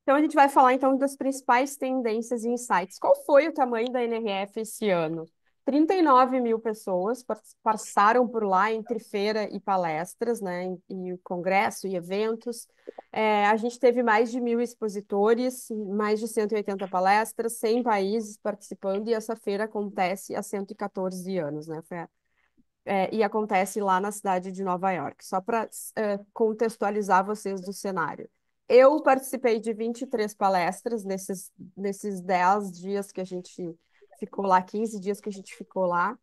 Então, a gente vai falar, então, das principais tendências e insights. Qual foi o tamanho da NRF esse ano? 39 mil pessoas passaram por lá entre feira e palestras, né, e congresso e eventos. A gente teve mais de 1.000 expositores, mais de 180 palestras, 100 países participando, e essa feira acontece há 114 anos, né? E acontece lá na cidade de Nova York, só para contextualizar vocês do cenário. Eu participei de 23 palestras nesses 10 dias que a gente ficou lá, 15 dias que a gente ficou lá.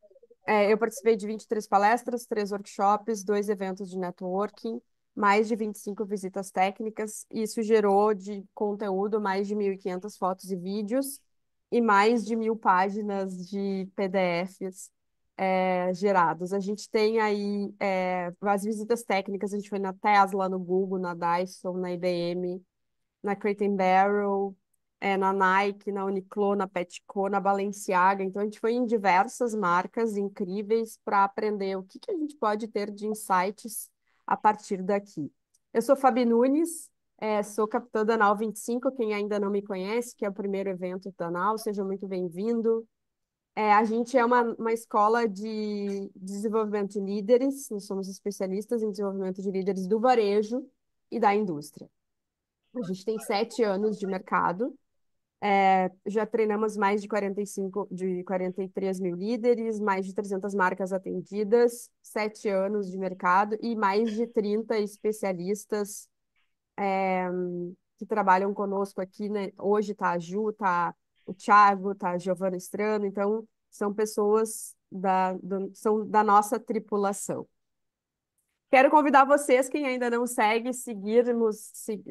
Eu participei de 23 palestras, 3 workshops, 2 eventos de networking, mais de 25 visitas técnicas. Isso gerou de conteúdo mais de 1.500 fotos e vídeos e mais de 1.000 páginas de PDFs gerados. A gente tem aí as visitas técnicas, a gente foi na Tesla, no Google, na Dyson, na IBM, na Crate Barrel, na Nike, na Uniqlo, na Petco, na Balenciaga. Então, a gente foi em diversas marcas incríveis para aprender o que que a gente pode ter de insights a partir daqui. Eu sou Fabi Nunes, sou capitã da NAU 25, quem ainda não me conhece, que é o primeiro evento da NAU, seja muito bem-vindo. A gente é uma escola de desenvolvimento de líderes, nós somos especialistas em desenvolvimento de líderes do varejo e da indústria. A gente tem 7 anos de mercado, já treinamos mais de 43 mil líderes, mais de 300 marcas atendidas, 7 anos de mercado e mais de 30 especialistas que trabalham conosco aqui, né? Hoje tá a Ju, tá o Thiago, tá a Giovana Strano, então são pessoas são da nossa tripulação. Quero convidar vocês, quem ainda não segue,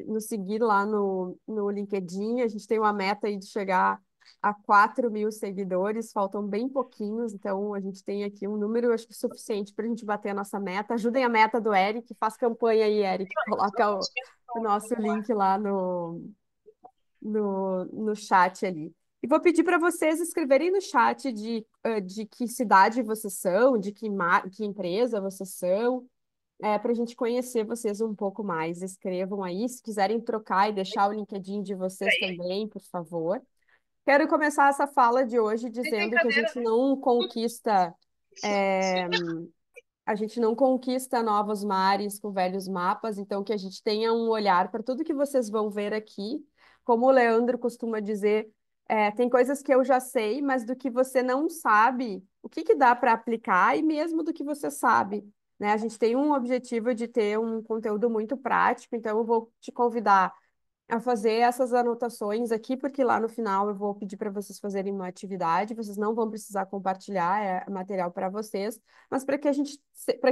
nos seguir lá no LinkedIn. A gente tem uma meta aí de chegar a 4.000 seguidores, faltam bem pouquinhos, então a gente tem aqui um número, acho que suficiente para a gente bater a nossa meta. Ajudem a meta do Eric, faz campanha aí, Eric, coloca o nosso link lá no chat ali. E vou pedir para vocês escreverem no chat de que cidade vocês são, que empresa vocês são, para a gente conhecer vocês um pouco mais. Escrevam aí, se quiserem trocar e deixar o LinkedIn de vocês também, por favor. Quero começar essa fala de hoje Sem dizendo que brincadeira, né? é, a gente não conquista novos mares com velhos mapas, então que a gente tenha um olhar para tudo que vocês vão ver aqui. Como o Leandro costuma dizer, tem coisas que eu já sei, mas do que você não sabe, o que que dá para aplicar e mesmo do que você sabe, né? A gente tem um objetivo de ter um conteúdo muito prático, então eu vou te convidar a fazer essas anotações aqui, porque lá no final eu vou pedir para vocês fazerem uma atividade, vocês não vão precisar compartilhar material para vocês, mas para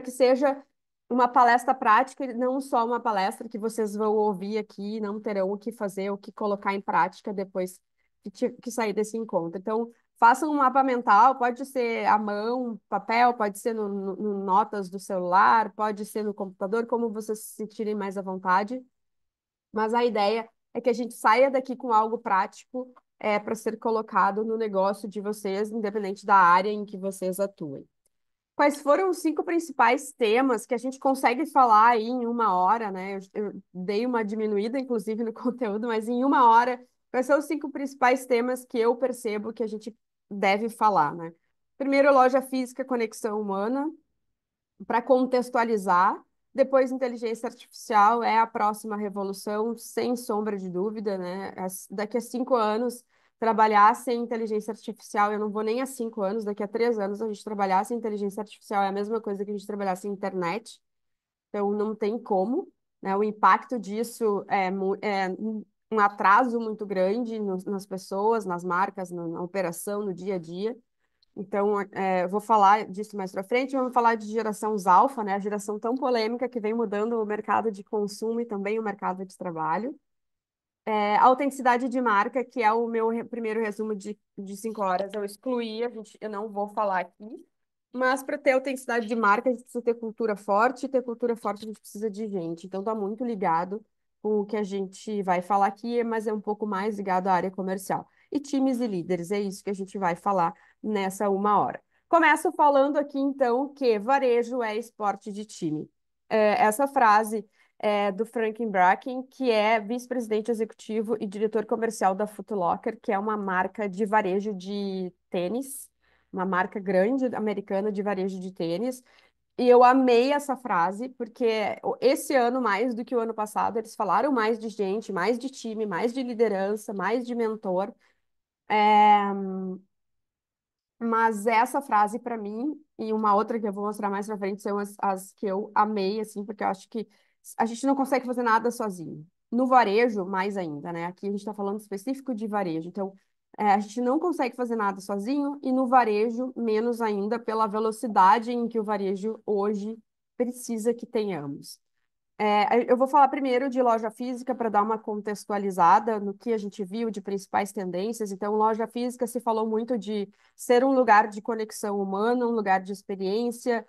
que seja uma palestra prática e não só uma palestra que vocês vão ouvir aqui e não terão o que fazer, o que colocar em prática depois que sair desse encontro. Então, façam um mapa mental, pode ser à mão, papel, pode ser no notas do celular, pode ser no computador, como vocês se sentirem mais à vontade, mas a ideia é que a gente saia daqui com algo prático para ser colocado no negócio de vocês, independente da área em que vocês atuem. Quais foram os 5 principais temas que a gente consegue falar aí em uma hora, né? Eu dei uma diminuída, inclusive, no conteúdo, mas em uma hora, quais são os 5 principais temas que eu percebo que a gente deve falar, né? Primeiro, loja física, conexão humana para contextualizar. Depois, inteligência artificial é a próxima revolução, sem sombra de dúvida, né? Daqui a 5 anos, trabalhar sem inteligência artificial, eu não vou nem a 5 anos, daqui a 3 anos, a gente trabalhar sem inteligência artificial é a mesma coisa que a gente trabalhar sem internet, então não tem como, né? O impacto disso é um atraso muito grande nas pessoas, nas marcas, na operação, no dia a dia. Então, eu vou falar disso mais para frente. Vamos falar de geração alfa, né? A geração tão polêmica que vem mudando o mercado de consumo e também o mercado de trabalho. Autenticidade de marca, que é o meu primeiro resumo de 5 horas. Eu excluí, eu não vou falar aqui. Mas para ter autenticidade de marca, a gente precisa ter cultura forte. E ter cultura forte, a gente precisa de gente. Então, está muito ligado com o que a gente vai falar aqui, mas é um pouco mais ligado à área comercial. E times e líderes, é isso que a gente vai falar nessa uma hora. Começo falando aqui, então, que varejo é esporte de time. Essa frase do Franklin Bracken, que é vice-presidente executivo e diretor comercial da Foot Locker, que é uma marca de varejo de tênis, uma marca grande americana de varejo de tênis. E eu amei essa frase, porque esse ano, mais do que o ano passado, eles falaram mais de gente, mais de time, mais de liderança, mais de mentor. Mas essa frase, para mim, e uma outra que eu vou mostrar mais pra frente, são as que eu amei, assim, porque eu acho que a gente não consegue fazer nada sozinho. No varejo, mais ainda, né? Aqui a gente está falando específico de varejo. Então, a gente não consegue fazer nada sozinho, e no varejo, menos ainda, pela velocidade em que o varejo hoje precisa que tenhamos. Eu vou falar primeiro de loja física para dar uma contextualizada no que a gente viu de principais tendências. Então, loja física se falou muito de ser um lugar de conexão humana, um lugar de experiência,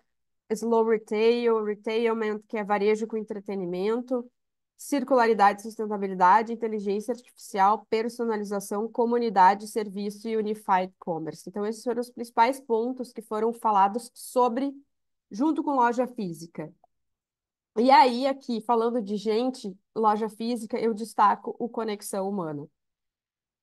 slow retail, retailment, que é varejo com entretenimento, circularidade, sustentabilidade, inteligência artificial, personalização, comunidade, serviço e unified commerce. Então, esses foram os principais pontos que foram falados sobre, junto com loja física. E aí, aqui, falando de gente, loja física, eu destaco o Conexão Humana.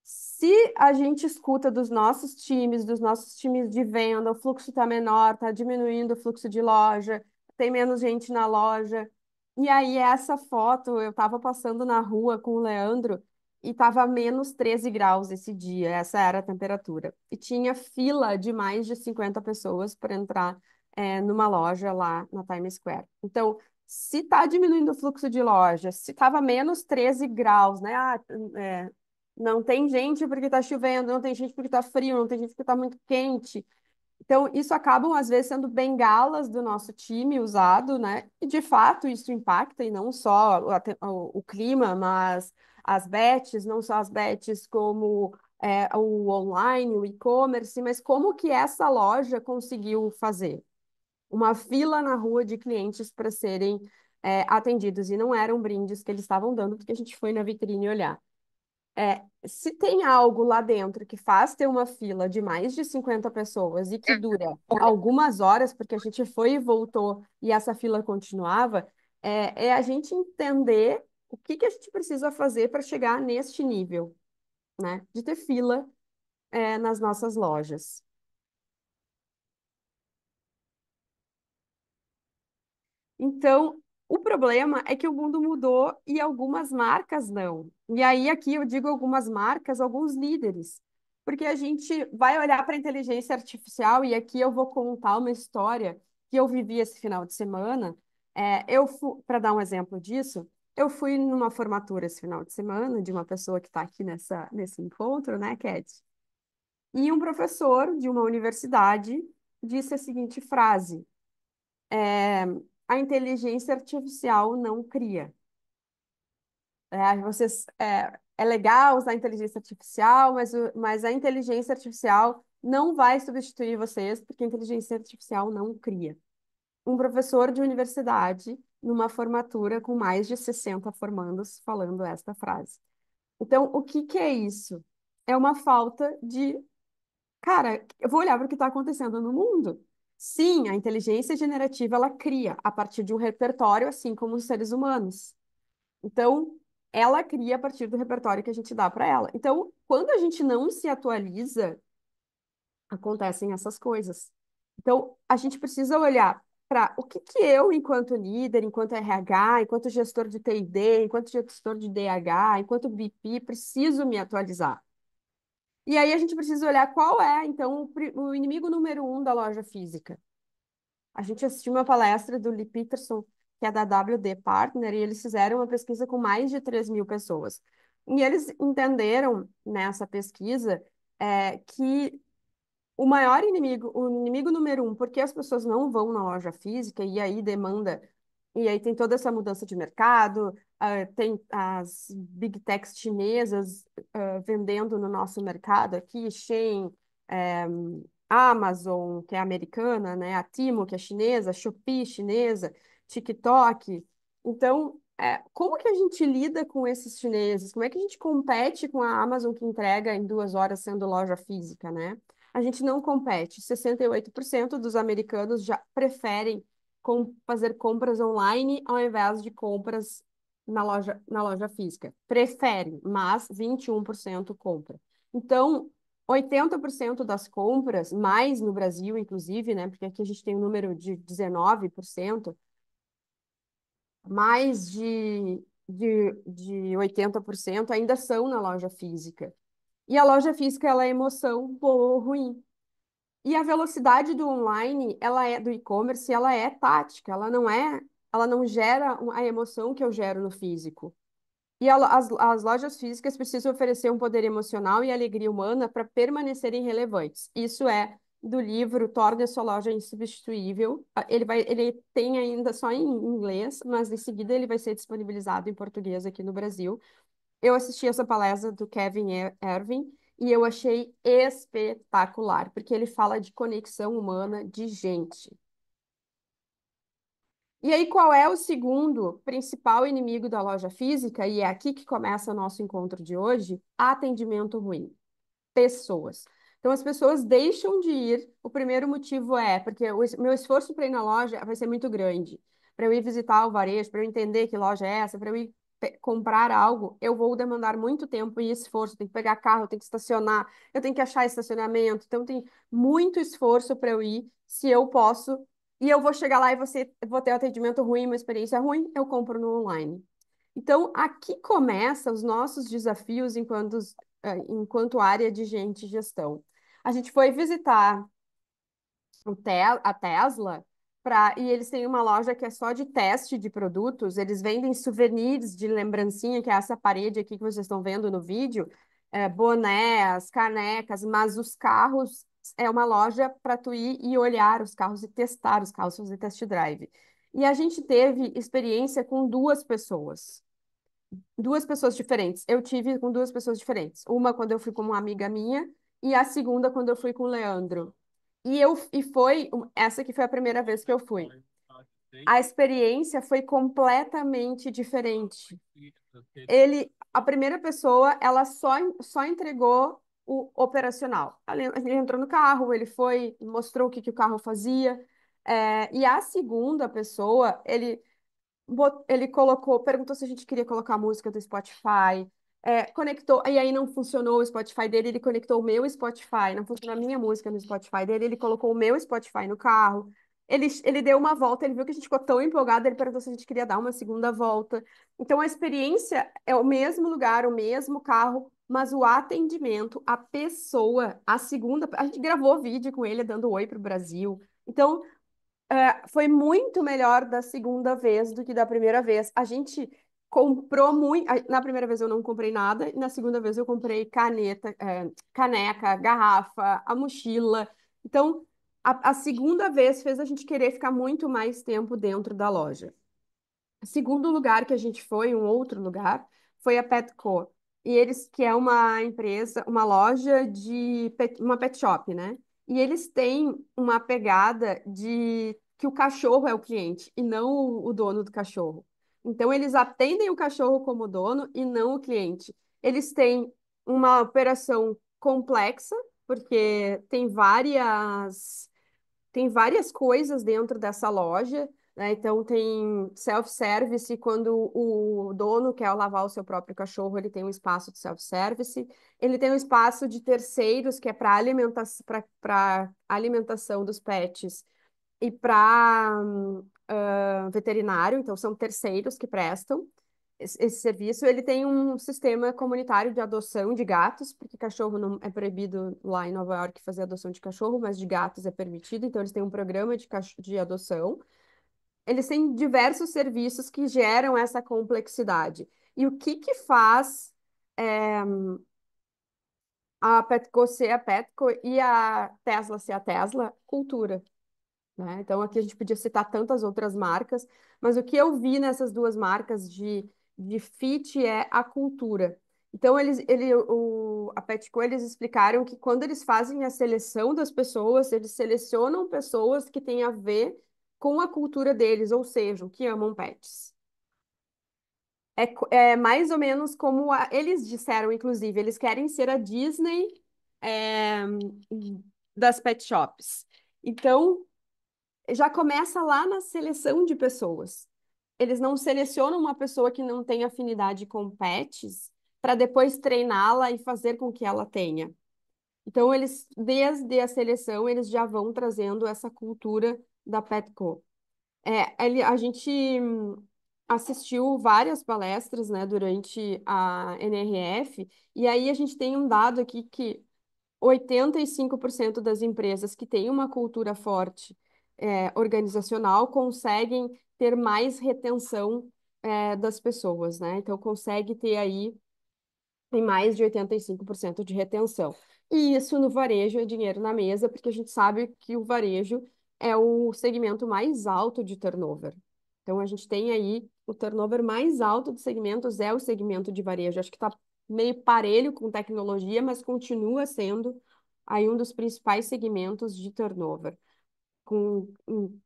Se a gente escuta dos nossos times de venda, o fluxo está menor, está diminuindo o fluxo de loja, tem menos gente na loja. E aí, essa foto, eu estava passando na rua com o Leandro e estava menos 13 graus esse dia, essa era a temperatura. E tinha fila de mais de 50 pessoas para entrar, numa loja lá na Times Square. Então, se está diminuindo o fluxo de loja, se estava menos 13 graus, né? Não tem gente porque está chovendo, não tem gente porque está frio, não tem gente porque está muito quente. Então, isso acabam, às vezes, sendo bengalas do nosso time usado, né? E, de fato, isso impacta, e não só o clima, mas as bets, não só as bets, como o online, o e-commerce, mas como que essa loja conseguiu fazer? Uma fila na rua de clientes para serem atendidos, e não eram brindes que eles estavam dando, porque a gente foi na vitrine olhar. Se tem algo lá dentro que faz ter uma fila de mais de 50 pessoas e que dura algumas horas, porque a gente foi e voltou e essa fila continuava, é a gente entender o que que a gente precisa fazer para chegar neste nível, né? De ter fila, nas nossas lojas. Então, o problema é que o mundo mudou e algumas marcas não. E aí, aqui eu digo algumas marcas, alguns líderes, porque a gente vai olhar para a inteligência artificial, e aqui eu vou contar uma história que eu vivi esse final de semana. Para dar um exemplo disso, eu fui numa formatura esse final de semana de uma pessoa que está aqui nesse encontro, né, Cat? E um professor de uma universidade disse a seguinte frase: é, a inteligência artificial não cria. É legal usar a inteligência artificial, mas a inteligência artificial não vai substituir vocês, porque a inteligência artificial não cria. Um professor de universidade, numa formatura com mais de 60 formandos, falando esta frase. Então, o que que é isso? É uma falta de cara, eu vou olhar para o que está acontecendo no mundo. Sim, a inteligência generativa ela cria a partir de um repertório, assim como os seres humanos. Então, ela cria a partir do repertório que a gente dá para ela. Então, quando a gente não se atualiza, acontecem essas coisas. Então, a gente precisa olhar para o que que eu, enquanto líder, enquanto RH, enquanto gestor de TID, enquanto gestor de DH, enquanto VP, preciso me atualizar. E aí a gente precisa olhar qual é, então, o inimigo número um da loja física. A gente assistiu uma palestra do Lee Peterson, que é da WD Partner, e eles fizeram uma pesquisa com mais de 3.000 pessoas. E eles entenderam nessa pesquisa que o inimigo número um, porque as pessoas não vão na loja física e aí demanda, e aí tem toda essa mudança de mercado, tem as big techs chinesas vendendo no nosso mercado aqui, Shein, eh, Amazon, que é americana, né? A Temu, que é chinesa, Shopee, chinesa, TikTok. Então, como que a gente lida com esses chineses? Como é que a gente compete com a Amazon que entrega em 2 horas sendo loja física, né? A gente não compete. 68% dos americanos já preferem fazer compras online ao invés de compras na loja física. Prefere, mas 21% compra. Então, 80% das compras, mais no Brasil, inclusive, né? Porque aqui a gente tem um número de 19%, mais de 80% ainda são na loja física. E a loja física, ela é emoção boa ou ruim. E a velocidade do online, ela é do e-commerce, ela é tática, ela não gera a emoção que eu gero no físico. E as lojas físicas precisam oferecer um poder emocional e alegria humana para permanecerem relevantes. Isso é do livro Torne a sua loja insubstituível. Ele tem ainda só em inglês, mas em seguida ele vai ser disponibilizado em português aqui no Brasil. Eu assisti essa palestra do Kevin Irving e eu achei espetacular, porque ele fala de conexão humana de gente. E aí, qual é o segundo principal inimigo da loja física? E é aqui que começa o nosso encontro de hoje: atendimento ruim. Pessoas. Então, as pessoas deixam de ir. O primeiro motivo é porque o meu esforço para ir na loja vai ser muito grande. Para eu ir visitar o varejo, para eu entender que loja é essa, para eu ir comprar algo, eu vou demandar muito tempo e esforço. Eu tenho que pegar carro, eu tenho que estacionar, eu tenho que achar estacionamento. Então, tem muito esforço para eu ir, se eu posso. E eu vou chegar lá e vou ter um atendimento ruim, uma experiência ruim, eu compro no online. Então, aqui começam os nossos desafios enquanto área de gente e gestão. A gente foi visitar a Tesla e eles têm uma loja que é só de teste de produtos. Eles vendem souvenirs de lembrancinha, que é essa parede aqui que vocês estão vendo no vídeo, bonés, canecas, mas os carros é uma loja para tu ir e olhar os carros e testar os carros, fazer test drive. E a gente teve experiência com duas pessoas diferentes. Eu tive com duas pessoas diferentes. Uma quando eu fui com uma amiga minha e a segunda quando eu fui com o Leandro. Essa que foi a primeira vez que eu fui. A experiência foi completamente diferente. A primeira pessoa, ela só entregou o operacional. Ele entrou no carro, ele foi, mostrou o que o carro fazia. E a segunda pessoa, ele colocou, perguntou se a gente queria colocar a música do Spotify, conectou, e aí não funcionou o Spotify dele, ele conectou o meu Spotify, não funcionou a minha música no Spotify dele, ele colocou o meu Spotify no carro. Ele deu uma volta, ele viu que a gente ficou tão empolgado, ele perguntou se a gente queria dar uma segunda volta. Então a experiência é o mesmo lugar, o mesmo carro, mas o atendimento, a pessoa, a gente gravou vídeo com ele dando oi pro Brasil. Então, foi muito melhor da segunda vez do que da primeira vez. A gente comprou muito. Na primeira vez eu não comprei nada, e na segunda vez eu comprei caneta, caneca, garrafa, a mochila. Então, a segunda vez fez a gente querer ficar muito mais tempo dentro da loja. Segundo lugar que a gente foi, um outro lugar, foi a Petco. E eles, que é uma empresa, uma loja uma pet shop, né? E eles têm uma pegada de que o cachorro é o cliente e não o dono do cachorro. Então, eles atendem o cachorro como dono e não o cliente. Eles têm uma operação complexa, porque tem várias coisas dentro dessa loja, né? Então tem self-service quando o dono quer lavar o seu próprio cachorro, ele tem um espaço de self-service. Ele tem um espaço de terceiros que é para alimentação dos pets e para veterinário, então são terceiros que prestam esse serviço. Ele tem um sistema comunitário de adoção de gatos, porque cachorro não é proibido lá em Nova York fazer adoção de cachorro, mas de gatos é permitido, então eles têm um programa de adoção. Eles têm diversos serviços que geram essa complexidade. E o que que faz a Petco ser a Petco e a Tesla ser a Tesla? Cultura, né? Então, aqui a gente podia citar tantas outras marcas, mas o que eu vi nessas duas marcas de fit é a cultura. Então, a Petco, eles explicaram que quando eles fazem a seleção das pessoas, eles selecionam pessoas que têm a ver com a cultura deles, ou seja, que amam pets. É mais ou menos como eles disseram, inclusive, eles querem ser a Disney, é, das pet shops. Então, Já começa lá na seleção de pessoas. Eles não selecionam uma pessoa que não tem afinidade com pets para depois treiná-la e fazer com que ela tenha. Então, eles, desde a seleção, eles já vão trazendo essa cultura da Petco. A gente assistiu várias palestras, né, durante a NRF, e aí a gente tem um dado aqui que 85% das empresas que têm uma cultura forte, organizacional conseguem ter mais retenção, das pessoas, né? Então, consegue ter aí tem mais de 85% de retenção. E isso no varejo é dinheiro na mesa, porque a gente sabe que o varejo é o segmento mais alto de turnover. Então, a gente tem aí o turnover mais alto dos segmentos é o segmento de varejo. Acho que está meio parelho com tecnologia, mas continua sendo aí um dos principais segmentos de turnover com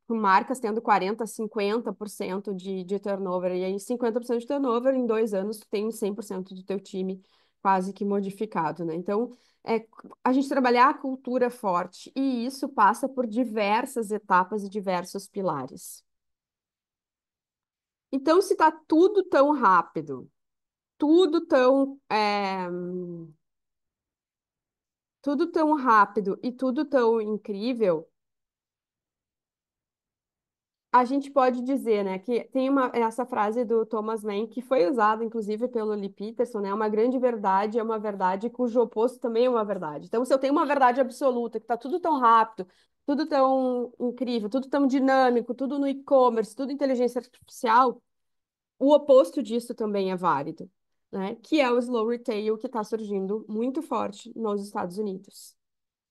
marcas tendo 40, 50% de turnover. E aí, 50% de turnover, em 2 anos, tu tem 100% do teu time quase que modificado, né? Então, a gente trabalhar a cultura forte, e isso passa por diversas etapas e diversos pilares. Então, se está tudo tão, é, tudo tão rápido e tudo tão incrível, a gente pode dizer, né, que tem essa frase do Thomas Mann que foi usada, inclusive, pelo Lee Peterson, né, uma grande verdade é uma verdade cujo oposto também é uma verdade. Então, se eu tenho uma verdade absoluta, que está tudo tão rápido, tudo tão incrível, tudo tão dinâmico, tudo no e-commerce, tudo inteligência artificial, o oposto disso também é válido, né, que é o slow retail que está surgindo muito forte nos Estados Unidos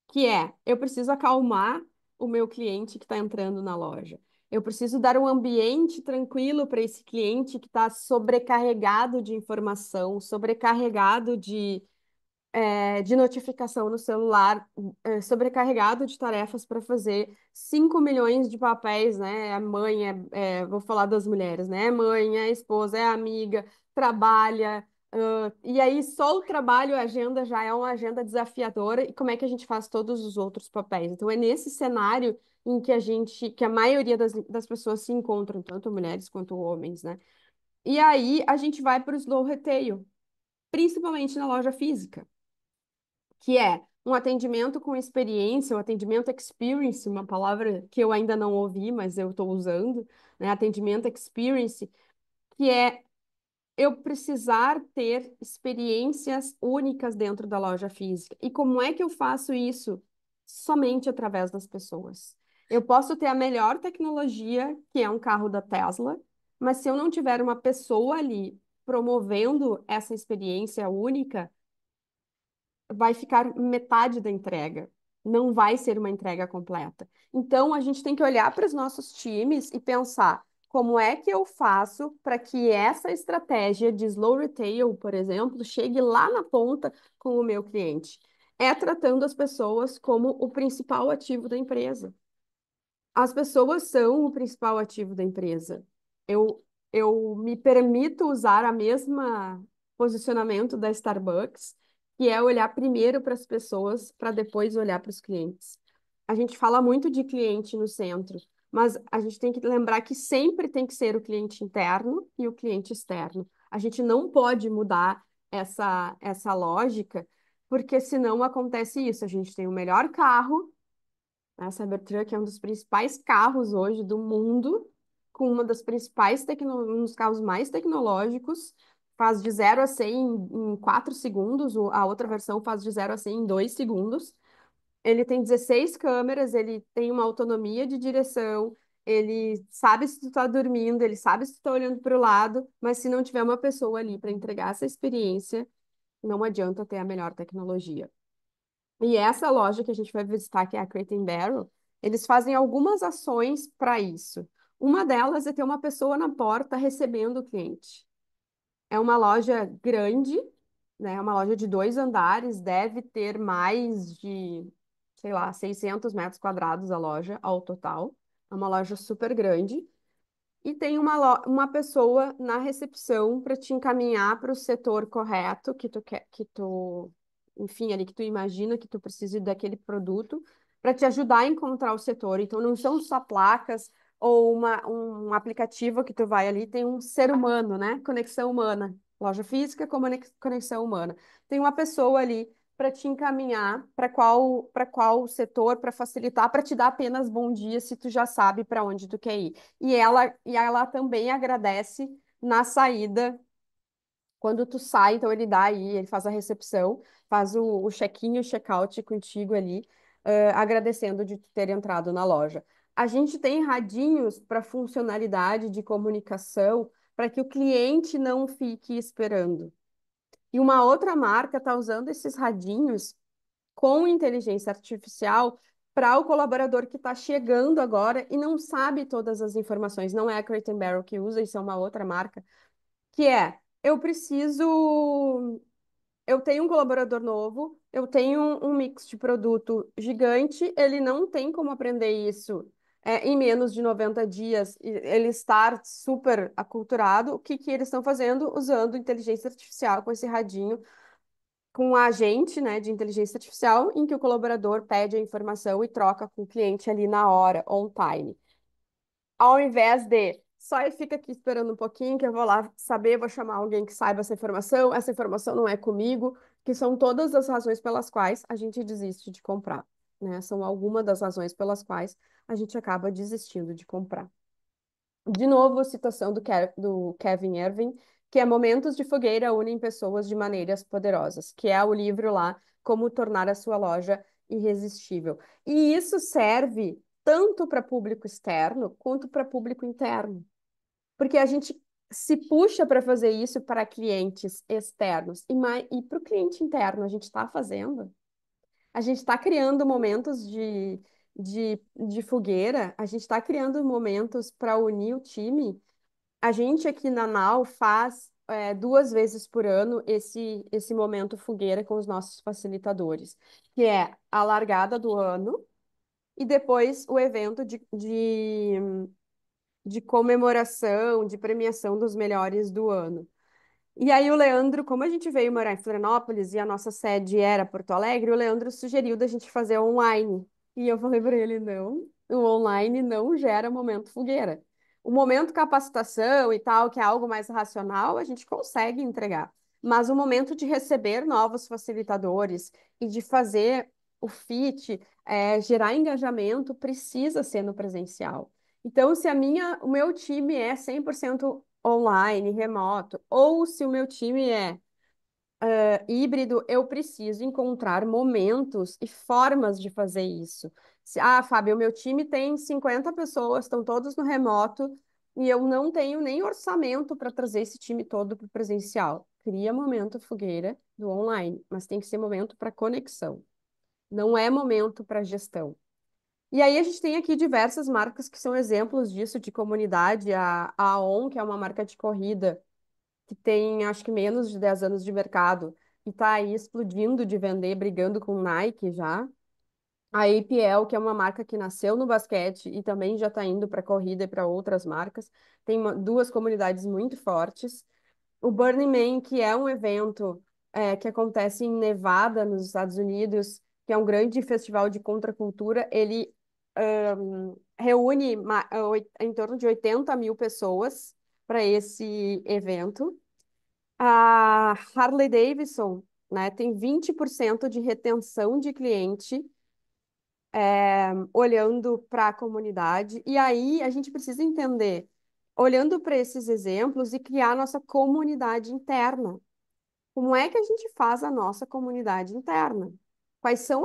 que é, eu preciso acalmar o meu cliente que está entrando na loja. Eu preciso dar um ambiente tranquilo para esse cliente que está sobrecarregado de informação, sobrecarregado de notificação no celular, sobrecarregado de tarefas para fazer 5 milhões de papéis, né? A mãe vou falar das mulheres, né? É mãe, é esposa, é amiga, trabalha. E aí, só o trabalho, a agenda já é uma agenda desafiadora. E como é que a gente faz todos os outros papéis? Então, é nesse cenário em que a maioria das pessoas se encontram, tanto mulheres quanto homens, né? E aí, a gente vai para o slow retail, principalmente na loja física que é um atendimento com experiência, um atendimento experience, uma palavra que eu ainda não ouvi, mas eu estou usando, né? Atendimento experience, que é eu precisar ter experiências únicas dentro da loja física. E como é que eu faço isso? Somente através das pessoas. Eu posso ter a melhor tecnologia, que é um carro da Tesla, mas se eu não tiver uma pessoa ali promovendo essa experiência única, vai ficar metade da entrega. Não vai ser uma entrega completa. Então, a gente tem que olhar para os nossos times e pensar como é que eu faço para que essa estratégia de slow retail, por exemplo, chegue lá na ponta com o meu cliente. É tratando as pessoas como o principal ativo da empresa. As pessoas são o principal ativo da empresa. Eu, eu me permito usar a mesma posicionamento da Starbucks, que é olhar primeiro para as pessoas para depois olhar para os clientes. A gente fala muito de cliente no centro, mas a gente tem que lembrar que sempre tem que ser o cliente interno e o cliente externo. A gente não pode mudar essa lógica, porque senão acontece isso. A gente tem o melhor carro, a Cybertruck é um dos principais carros hoje do mundo, com uma das principais um dos carros mais tecnológicos, faz de 0 a 100 em 4 segundos, a outra versão faz de 0 a 100 em 2 segundos. Ele tem 16 câmeras, ele tem uma autonomia de direção, ele sabe se tu tá dormindo, ele sabe se tu tá olhando para o lado, mas se não tiver uma pessoa ali para entregar essa experiência, não adianta ter a melhor tecnologia. E essa loja que a gente vai visitar, que é a Crate and Barrel, eles fazem algumas ações para isso. Uma delas é ter uma pessoa na porta recebendo o cliente. É uma loja grande, né? É uma loja de 2 andares, deve ter mais de, sei lá, 600 metros quadrados a loja ao total. É uma loja super grande. E tem uma pessoa na recepção para te encaminhar para o setor correto que tu quer, enfim, ali que tu imagina que tu precise daquele produto, para te ajudar a encontrar o setor. Então, não são só placas ou um aplicativo que tu vai ali, tem um ser humano, né? Conexão humana. Loja física com conexão humana. Tem uma pessoa ali para te encaminhar para qual setor, para facilitar, para te dar apenas bom dia se tu já sabe para onde tu quer ir. E ela também agradece na saída quando tu sai, então ele dá aí, ele faz a recepção, faz o check-in e o check-out contigo ali, agradecendo de tu ter entrado na loja. A gente tem radinhos para funcionalidade de comunicação para que o cliente não fique esperando. E uma outra marca está usando esses radinhos com inteligência artificial para o colaborador que está chegando agora e não sabe todas as informações. Não é a Crate and Barrel que usa, isso é uma outra marca, que é, eu tenho um colaborador novo, eu tenho um mix de produto gigante, ele não tem como aprender isso em menos de 90 dias, ele estar super aculturado. O que que eles estão fazendo? Usando inteligência artificial com esse radinho, com um agente, né, de inteligência artificial, em que o colaborador pede a informação e troca com o cliente ali na hora, on time. Ao invés de só ele fica aqui esperando um pouquinho, que eu vou lá saber, vou chamar alguém que saiba essa informação não é comigo, que são todas as razões pelas quais a gente desiste de comprar, né? São algumas das razões pelas quais a gente acaba desistindo de comprar. De novo, citação do Kevin Irving, que é Momentos de Fogueira unem pessoas de maneiras poderosas, que é o livro lá, Como Tornar a Sua Loja Irresistível. E isso serve tanto para público externo quanto para público interno, porque a gente se puxa para fazer isso para clientes externos e para o cliente interno, a gente está fazendo. A gente está criando momentos de fogueira, a gente está criando momentos para unir o time. A gente aqui na NAU faz 2 vezes por ano esse momento fogueira com os nossos facilitadores, que é a largada do ano e depois o evento de comemoração, de premiação dos melhores do ano. E aí o Leandro, como a gente veio morar em Florianópolis e a nossa sede era Porto Alegre, o Leandro sugeriu da gente fazer online. E eu falei para ele, não, o online não gera momento fogueira. O momento capacitação e tal, que é algo mais racional, a gente consegue entregar. Mas o momento de receber novos facilitadores e de fazer o fit, gerar engajamento, precisa ser no presencial. Então, se o meu time é 100% online, remoto, ou se o meu time é híbrido, eu preciso encontrar momentos e formas de fazer isso. Fábio, o meu time tem 50 pessoas, estão todos no remoto, e eu não tenho nem orçamento para trazer esse time todo para o presencial. Cria momento fogueira do online, mas tem que ser momento para conexão. Não é momento para gestão. E aí a gente tem aqui diversas marcas que são exemplos disso, de comunidade. A On, que é uma marca de corrida, que tem acho que menos de 10 anos de mercado, e está aí explodindo de vender, brigando com Nike já. A APL, que é uma marca que nasceu no basquete e também já está indo para corrida e para outras marcas. Tem duas comunidades muito fortes. O Burning Man, que é um evento que acontece em Nevada, nos Estados Unidos, que é um grande festival de contracultura, ele reúne em torno de 80 mil pessoas para esse evento. A Harley Davidson, né, tem 20% de retenção de cliente olhando para a comunidade. E aí a gente precisa entender, olhando para esses exemplos e criar nossa comunidade interna. Como é que a gente faz a nossa comunidade interna? Quais são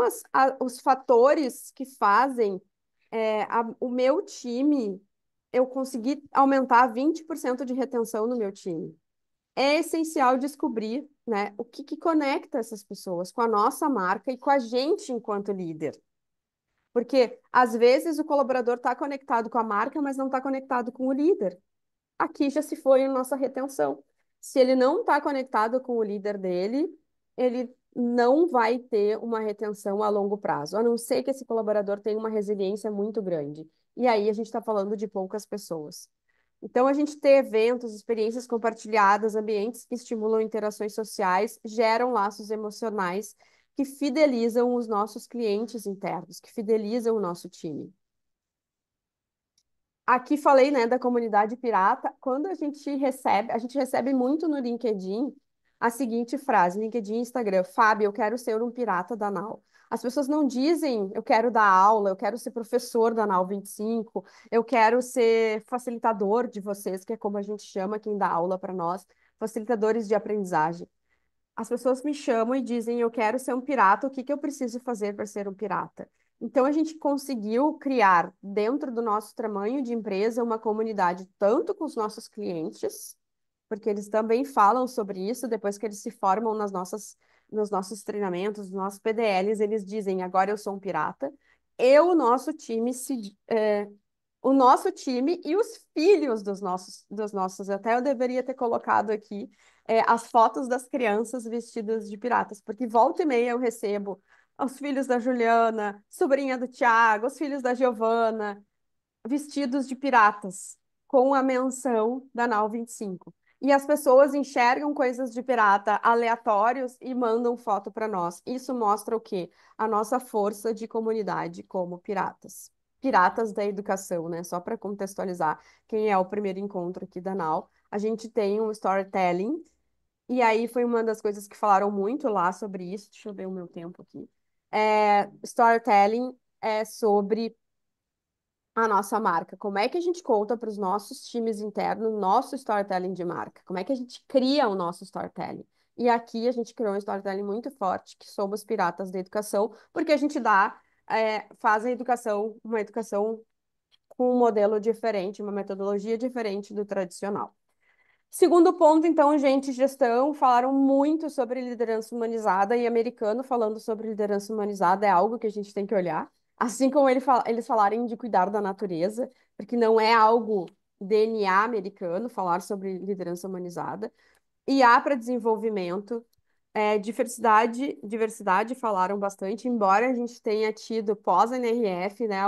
os fatores que fazem o meu time, eu conseguir aumentar 20% de retenção no meu time? É essencial descobrir, né, o que que conecta essas pessoas com a nossa marca e com a gente enquanto líder. Porque, às vezes, o colaborador está conectado com a marca, mas não está conectado com o líder. Aqui já se foi a nossa retenção. Se ele não está conectado com o líder dele, ele não vai ter uma retenção a longo prazo, a não ser que esse colaborador tenha uma resiliência muito grande. E aí a gente está falando de poucas pessoas. Então, a gente ter eventos, experiências compartilhadas, ambientes que estimulam interações sociais, geram laços emocionais que fidelizam os nossos clientes internos, que fidelizam o nosso time. Aqui falei, né, da comunidade pirata. Quando a gente recebe muito no LinkedIn a seguinte frase, LinkedIn e Instagram: Fábio, eu quero ser um pirata da Nau. As pessoas não dizem, eu quero dar aula, eu quero ser professor da Nau 25, eu quero ser facilitador de vocês, que é como a gente chama quem dá aula para nós, facilitadores de aprendizagem. As pessoas me chamam e dizem, eu quero ser um pirata, o que que eu preciso fazer para ser um pirata? Então, a gente conseguiu criar, dentro do nosso tamanho de empresa, uma comunidade tanto com os nossos clientes, porque eles também falam sobre isso, depois que eles se formam nos nossos treinamentos, nos nossos PDLs, eles dizem, agora eu sou um pirata. E o nosso time e os filhos dos nossos. Até eu deveria ter colocado aqui as fotos das crianças vestidas de piratas, porque volta e meia eu recebo os filhos da Juliana, sobrinha do Tiago, os filhos da Giovana, vestidos de piratas, com a menção da Nau 25. E as pessoas enxergam coisas de pirata aleatórios e mandam foto para nós. Isso mostra o quê? A nossa força de comunidade como piratas. Piratas da educação, né? Só para contextualizar quem é o primeiro encontro aqui da Nau. A gente tem um storytelling, e aí foi uma das coisas que falaram muito lá sobre isso. Deixa eu ver o meu tempo aqui. Storytelling é sobre a nossa marca? Como é que a gente conta para os nossos times internos nosso storytelling de marca? Como é que a gente cria o nosso storytelling? E aqui a gente criou um storytelling muito forte, que somos piratas da educação, porque a gente faz a educação, uma educação com um modelo diferente, uma metodologia diferente do tradicional. Segundo ponto, então, gente, gestão, falaram muito sobre liderança humanizada e americano falando sobre liderança humanizada é algo que a gente tem que olhar. Assim como eles falarem de cuidar da natureza, porque não é algo DNA americano falar sobre liderança humanizada. IA para desenvolvimento, diversidade falaram bastante, embora a gente tenha tido pós-NRF, né,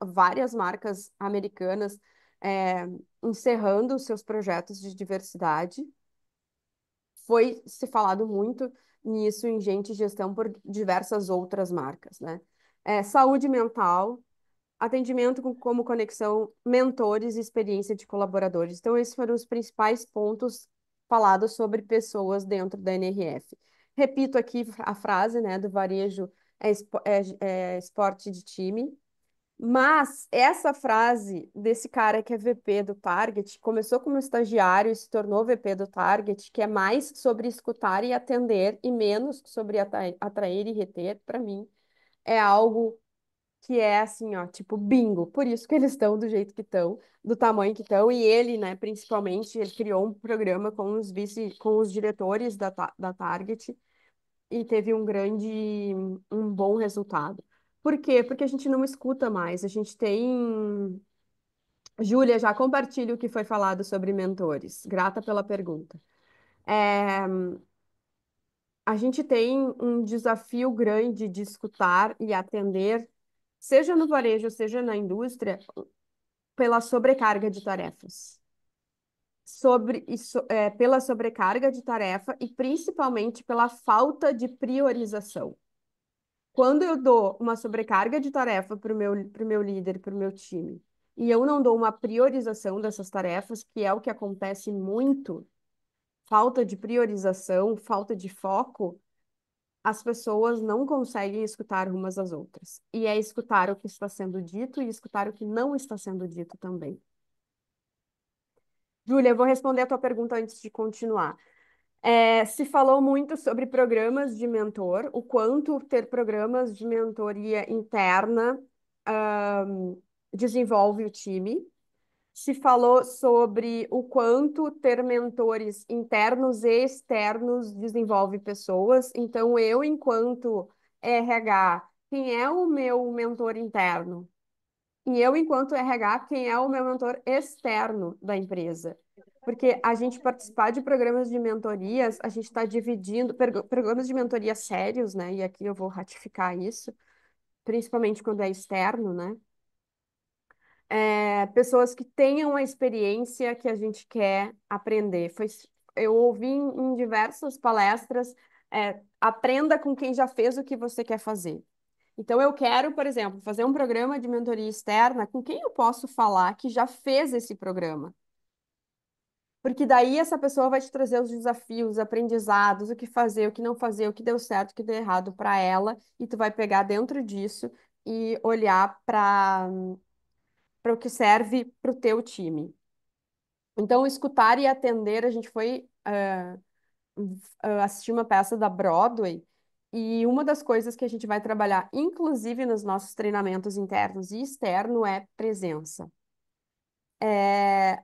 várias marcas americanas é, encerrando seus projetos de diversidade. Foi se falado muito nisso em gente e gestão por diversas outras marcas, né? Saúde mental, atendimento como conexão, mentores e experiência de colaboradores. Então, esses foram os principais pontos falados sobre pessoas dentro da NRF. Repito aqui a frase, né, do varejo é esporte de time, mas essa frase desse cara que é VP do Target começou como estagiário e se tornou VP do Target, que é mais sobre escutar e atender e menos sobre atrair e reter, para mim, é algo que é assim, ó, tipo bingo. Por isso que eles estão do jeito que estão, do tamanho que estão. E ele, né, principalmente, ele criou um programa com os diretores da Target e teve um bom resultado. Por quê? Porque a gente não escuta mais. A gente tem. Júlia, já compartilha o que foi falado sobre mentores. Grata pela pergunta. É, a gente tem um desafio grande de escutar e atender, seja no varejo, seja na indústria, pela sobrecarga de tarefas. Pela sobrecarga de tarefa e principalmente pela falta de priorização. Quando eu dou uma sobrecarga de tarefa para o meu líder, para o meu time, e eu não dou uma priorização dessas tarefas, que é o que acontece muito, falta de priorização, falta de foco, as pessoas não conseguem escutar umas às outras. E é escutar o que está sendo dito e escutar o que não está sendo dito também. Júlia, eu vou responder a tua pergunta antes de continuar. Se falou muito sobre programas de mentor, o quanto ter programas de mentoria interna, desenvolve o time. Se falou sobre o quanto ter mentores internos e externos desenvolve pessoas. Então, eu, enquanto RH, quem é o meu mentor interno? E eu, enquanto RH, quem é o meu mentor externo da empresa? Porque a gente participar de programas de mentorias, a gente está dividindo, programas de mentoria sérios, né? E aqui eu vou ratificar isso, principalmente quando é externo, né? Pessoas que tenham a experiência que a gente quer aprender. Eu ouvi em diversas palestras aprenda com quem já fez o que você quer fazer. Então, eu quero, por exemplo, fazer um programa de mentoria externa com quem eu posso falar que já fez esse programa. Porque daí essa pessoa vai te trazer os desafios, os aprendizados, o que fazer, o que não fazer, o que deu certo, o que deu errado para ela, e tu vai pegar dentro disso e olhar para o que serve para o teu time. Então, escutar e atender, a gente foi assistir uma peça da Broadway, e uma das coisas que a gente vai trabalhar, inclusive nos nossos treinamentos internos e externo, é presença.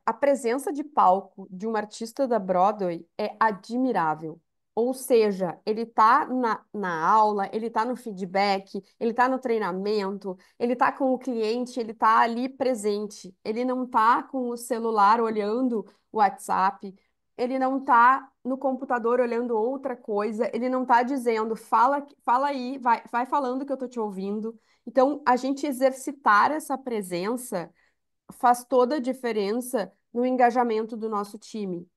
A presença de palco de um artista da Broadway é admirável. Ou seja, ele tá na aula, ele tá no feedback, ele tá no treinamento, ele tá com o cliente, ele tá ali presente. Ele não tá com o celular olhando o WhatsApp, ele não tá no computador olhando outra coisa, ele não tá dizendo, fala, fala aí, vai falando que eu tô te ouvindo. Então, a gente exercitar essa presença faz toda a diferença no engajamento do nosso time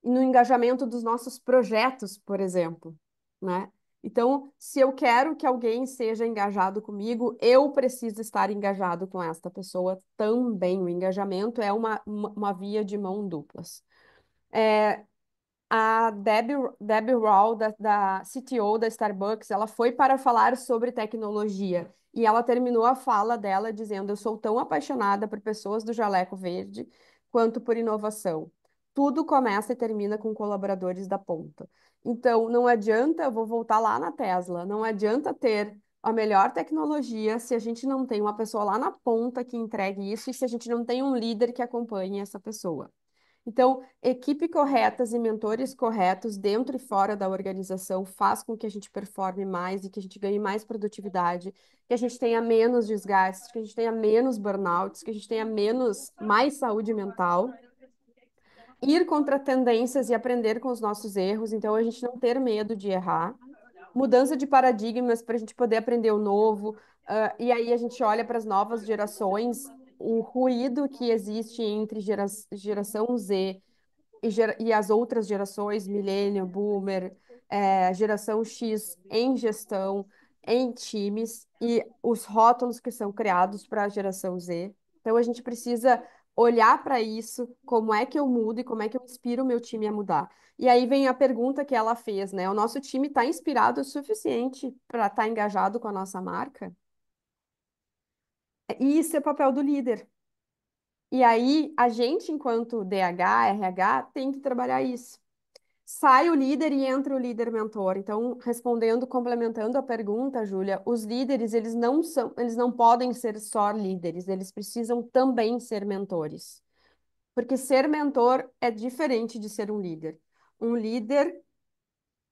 e no engajamento dos nossos projetos, por exemplo, né? Então, se eu quero que alguém seja engajado comigo, eu preciso estar engajado com esta pessoa também. O engajamento é uma via de mão duplas. A Debbie Rawl, da CTO da Starbucks, ela foi para falar sobre tecnologia e ela terminou a fala dela dizendo: Eu sou tão apaixonada por pessoas do jaleco verde quanto por inovação. Tudo começa e termina com colaboradores da ponta. Então, não adianta, eu vou voltar lá na Tesla, não adianta ter a melhor tecnologia se a gente não tem uma pessoa lá na ponta que entregue isso e se a gente não tem um líder que acompanhe essa pessoa. Então, equipe corretas e mentores corretos dentro e fora da organização faz com que a gente performe mais e que a gente ganhe mais produtividade, que a gente tenha menos desgastes, que a gente tenha menos burnouts, que a gente tenha mais saúde mental, ir contra tendências e aprender com os nossos erros, então a gente não ter medo de errar, mudança de paradigmas para a gente poder aprender o novo, e aí a gente olha para as novas gerações, o ruído que existe entre geração Z e as outras gerações, Millennium, Boomer, geração X, em gestão, em times, e os rótulos que são criados para a geração Z. Então, a gente precisa olhar para isso, como é que eu mudo e como é que eu inspiro o meu time a mudar. E aí vem a pergunta que ela fez, né? O nosso time está inspirado o suficiente para estar engajado com a nossa marca? E isso é papel do líder. E aí, a gente, enquanto DH, RH, tem que trabalhar isso. Sai o líder e entra o líder mentor. Então, respondendo, complementando a pergunta, Júlia, os líderes, eles não podem ser só líderes, eles precisam também ser mentores. Porque ser mentor é diferente de ser um líder. Um líder,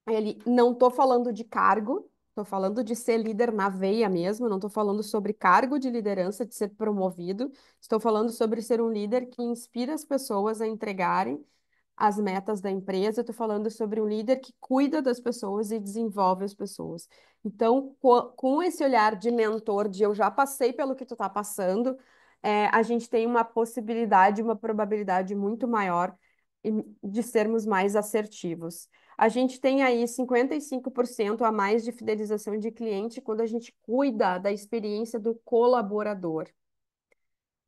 ele não estou falando de cargo, estou falando de ser líder na veia mesmo, não estou falando sobre cargo de liderança, de ser promovido, estou falando sobre ser um líder que inspira as pessoas a entregarem as metas da empresa, eu estou falando sobre um líder que cuida das pessoas e desenvolve as pessoas. Então, com esse olhar de mentor, de eu já passei pelo que tu está passando, a gente tem uma possibilidade, uma probabilidade muito maior de sermos mais assertivos. A gente tem aí 55% a mais de fidelização de cliente quando a gente cuida da experiência do colaborador.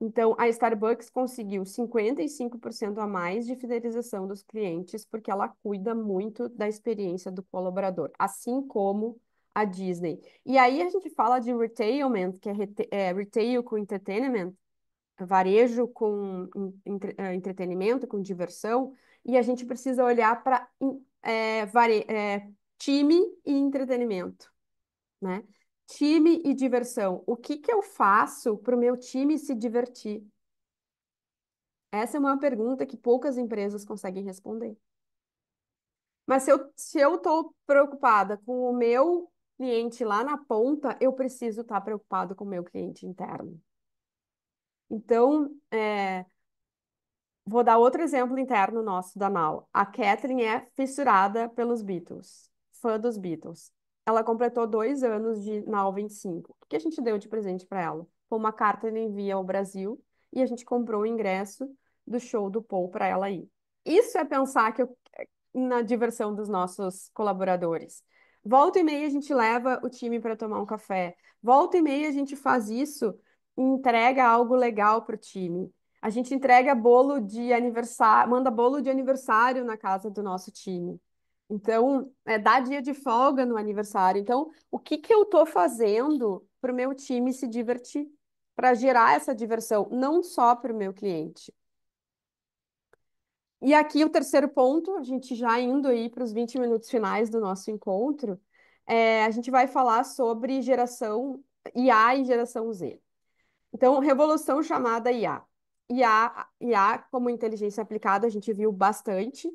Então, a Starbucks conseguiu 55% a mais de fidelização dos clientes, porque ela cuida muito da experiência do colaborador, assim como a Disney. E aí a gente fala de retailment, que é retail com entertainment, varejo com entretenimento, com diversão, e a gente precisa olhar para time e entretenimento, né? Time e diversão. O que que eu faço para o meu time se divertir? Essa é uma pergunta que poucas empresas conseguem responder. Mas se eu estou preocupada com o meu cliente lá na ponta, eu preciso estar preocupado com o meu cliente interno. Então, vou dar outro exemplo interno nosso da Nau. A Catherine é fissurada pelos Beatles, fã dos Beatles. Ela completou 2 anos de Nau 25. O que a gente deu de presente para ela? Foi uma carta de envio ao Brasil e a gente comprou o ingresso do show do Paul para ela ir. Isso é pensar na diversão dos nossos colaboradores. Volta e meia a gente leva o time para tomar um café. Volta e meia a gente faz isso e entrega algo legal para o time. A gente entrega bolo de aniversário, manda bolo de aniversário na casa do nosso time. Então, dá dia de folga no aniversário. Então, o que que eu estou fazendo para o meu time se divertir? Para gerar essa diversão, não só para o meu cliente. E aqui o terceiro ponto, a gente já indo aí para os 20 minutos finais do nosso encontro, a gente vai falar sobre geração IA e geração Z. Então, revolução chamada IA. IA como inteligência aplicada, a gente viu bastante.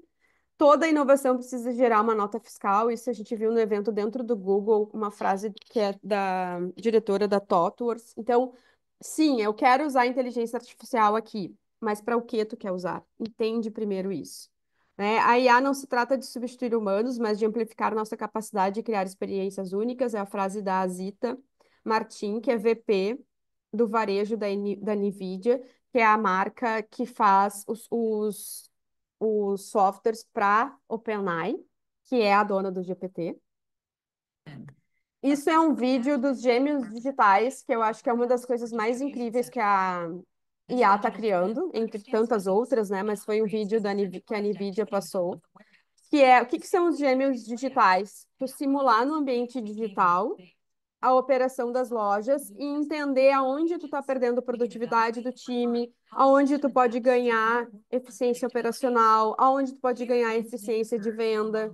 Toda inovação precisa gerar uma nota fiscal. Isso a gente viu no evento dentro do Google, uma frase que é da diretora da ThoughtWorks. Então, sim, eu quero usar a inteligência artificial aqui, mas para o que tu quer usar? Entende primeiro isso. Né? A IA não se trata de substituir humanos, mas de amplificar nossa capacidade de criar experiências únicas. É a frase da Azita Martin, que é VP do varejo da NVIDIA, que é a marca que faz os softwares para OpenAI, que é a dona do GPT. Isso é um vídeo dos gêmeos digitais, que eu acho que é uma das coisas mais incríveis que a IA está criando, entre tantas outras, né? Mas foi um vídeo que a NVIDIA passou, que é o que que são os gêmeos digitais? Tu simular no ambiente digital a operação das lojas e entender aonde tu está perdendo produtividade do time, aonde tu pode ganhar eficiência operacional, aonde tu pode ganhar eficiência de venda.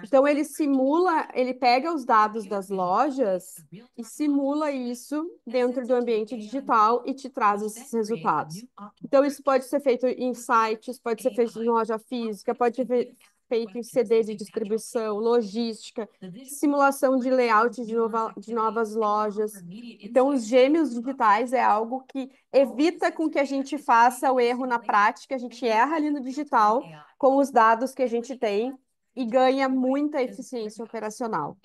Então ele simula, ele pega os dados das lojas e simula isso dentro do ambiente digital e te traz esses resultados. Então isso pode ser feito em sites, pode ser feito em loja física, pode ser feito em CD de distribuição, logística, simulação de layout de novas lojas. Então, os gêmeos digitais é algo que evita com que a gente faça o erro na prática, a gente erra ali no digital com os dados que a gente tem e ganha muita eficiência operacional.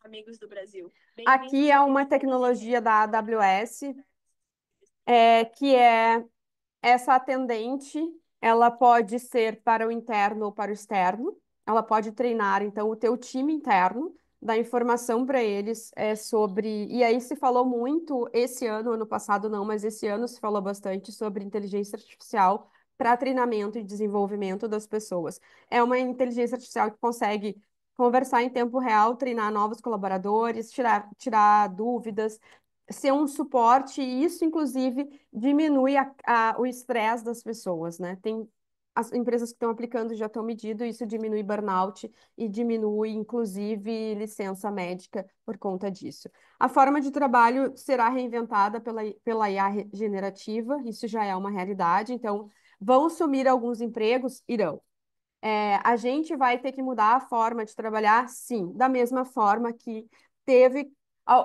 Amigos do Brasil. Aqui é uma tecnologia da AWS, que é essa atendente, ela pode ser para o interno ou para o externo. Ela pode treinar, então, o teu time interno, dar informação para eles sobre... E aí se falou muito esse ano, ano passado não, mas esse ano se falou bastante sobre inteligência artificial para treinamento e desenvolvimento das pessoas. É uma inteligência artificial que consegue conversar em tempo real, treinar novos colaboradores, tirar dúvidas, ser um suporte, e isso, inclusive, diminui o estresse das pessoas, né? Tem as empresas que estão aplicando já estão medindo, isso diminui burnout e diminui, inclusive, licença médica por conta disso. A forma de trabalho será reinventada pela IA generativa, isso já é uma realidade, então, vão sumir alguns empregos? Irão. A gente vai ter que mudar a forma de trabalhar, sim, da mesma forma que teve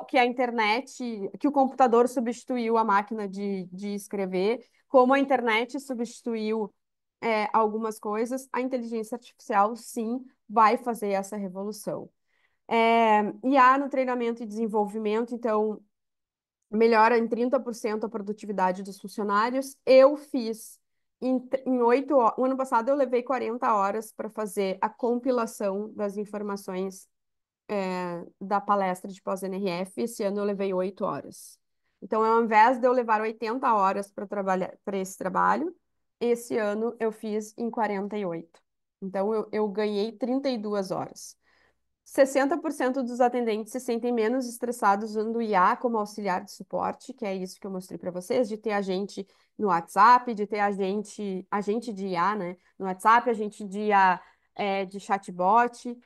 que a internet, que o computador substituiu a máquina de escrever, como a internet substituiu algumas coisas, a inteligência artificial, sim, vai fazer essa revolução. IA no treinamento e desenvolvimento, então, melhora em 30% a produtividade dos funcionários. Eu fiz em 8 horas. O ano passado eu levei 40 horas para fazer a compilação das informações da palestra de pós-NRF. Esse ano eu levei 8 horas. Então, ao invés de eu levar 80 horas para trabalhar para esse trabalho, esse ano eu fiz em 48. Então, eu ganhei 32 horas. 60% dos atendentes se sentem menos estressados usando o IA como auxiliar de suporte, que é isso que eu mostrei para vocês, de ter agente no WhatsApp, de ter agente de IA, né, no WhatsApp, agente de IA de chatbot.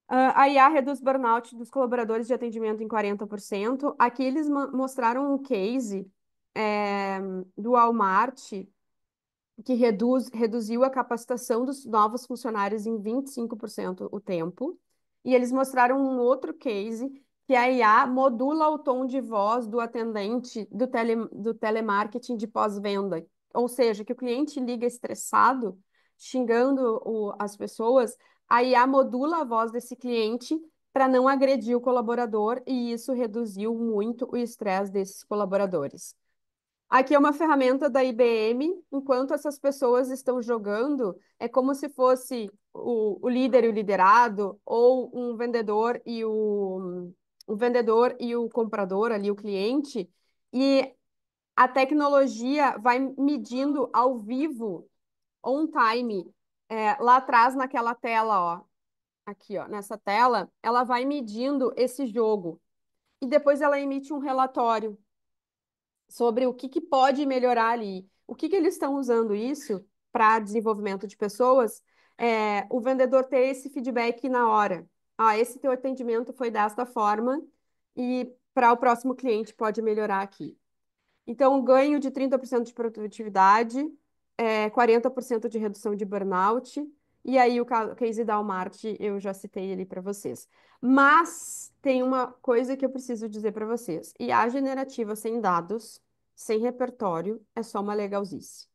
A IA reduz burnout dos colaboradores de atendimento em 40%. Aqui eles mostraram um case do Walmart que reduziu a capacitação dos novos funcionários em 25% o tempo. E eles mostraram um outro case que a IA modula o tom de voz do atendente do telemarketing de pós-venda. Ou seja, que o cliente liga estressado, xingando as pessoas, a IA modula a voz desse cliente para não agredir o colaborador, e isso reduziu muito o estresse desses colaboradores. Aqui é uma ferramenta da IBM. Enquanto essas pessoas estão jogando, é como se fosse o líder e o liderado, ou um vendedor e o comprador ali, o cliente, e a tecnologia vai medindo ao vivo, on time, lá atrás naquela tela, ó, aqui, ó, nessa tela, ela vai medindo esse jogo e depois ela emite um relatório sobre o que pode melhorar ali. O que eles estão usando isso para desenvolvimento de pessoas, o vendedor ter esse feedback na hora. Ah, esse teu atendimento foi desta forma e para o próximo cliente pode melhorar aqui. Então, um ganho de 30% de produtividade, 40% de redução de burnout, e aí o Casey Dalmart, eu já citei ele para vocês. Mas tem uma coisa que eu preciso dizer para vocês. IA generativa sem dados, sem repertório, é só uma legalzice.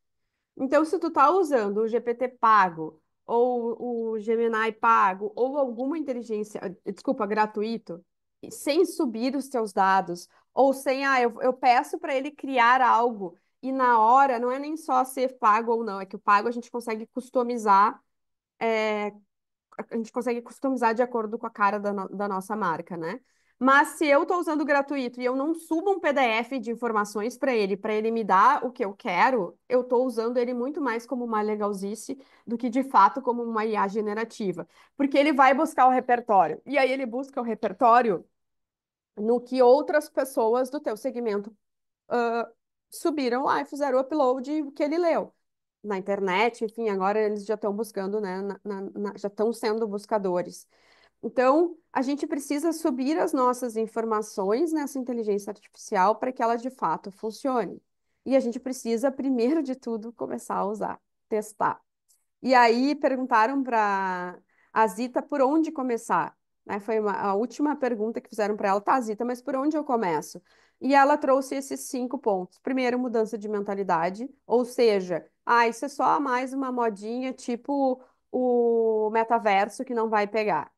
Então, se tu tá usando o GPT pago, ou o Gemini pago, ou alguma inteligência, desculpa, gratuito, sem subir os teus dados, ou sem, eu peço para ele criar algo, e na hora, não é nem só ser pago ou não, é que o pago a gente consegue customizar de acordo com a cara da nossa marca, né? Mas se eu estou usando gratuito e eu não subo um PDF de informações para ele me dar o que eu quero, eu estou usando ele muito mais como uma legalzice do que de fato como uma IA generativa. Porque ele vai buscar o repertório. E aí ele busca o repertório no que outras pessoas do teu segmento ah, subiram lá e fizeram o upload que ele leu. Na internet, enfim, agora eles já estão buscando, né? Já estão sendo buscadores. Então, a gente precisa subir as nossas informações nessa inteligência artificial para que ela de fato funcione. E a gente precisa, primeiro de tudo, começar a usar, testar. E aí perguntaram para a Zita por onde começar, né? Foi a última pergunta que fizeram para ela, tá, Zita, mas por onde eu começo? E ela trouxe esses 5 pontos. Primeiro, mudança de mentalidade, ou seja, isso é só mais uma modinha, tipo o metaverso que não vai pegar.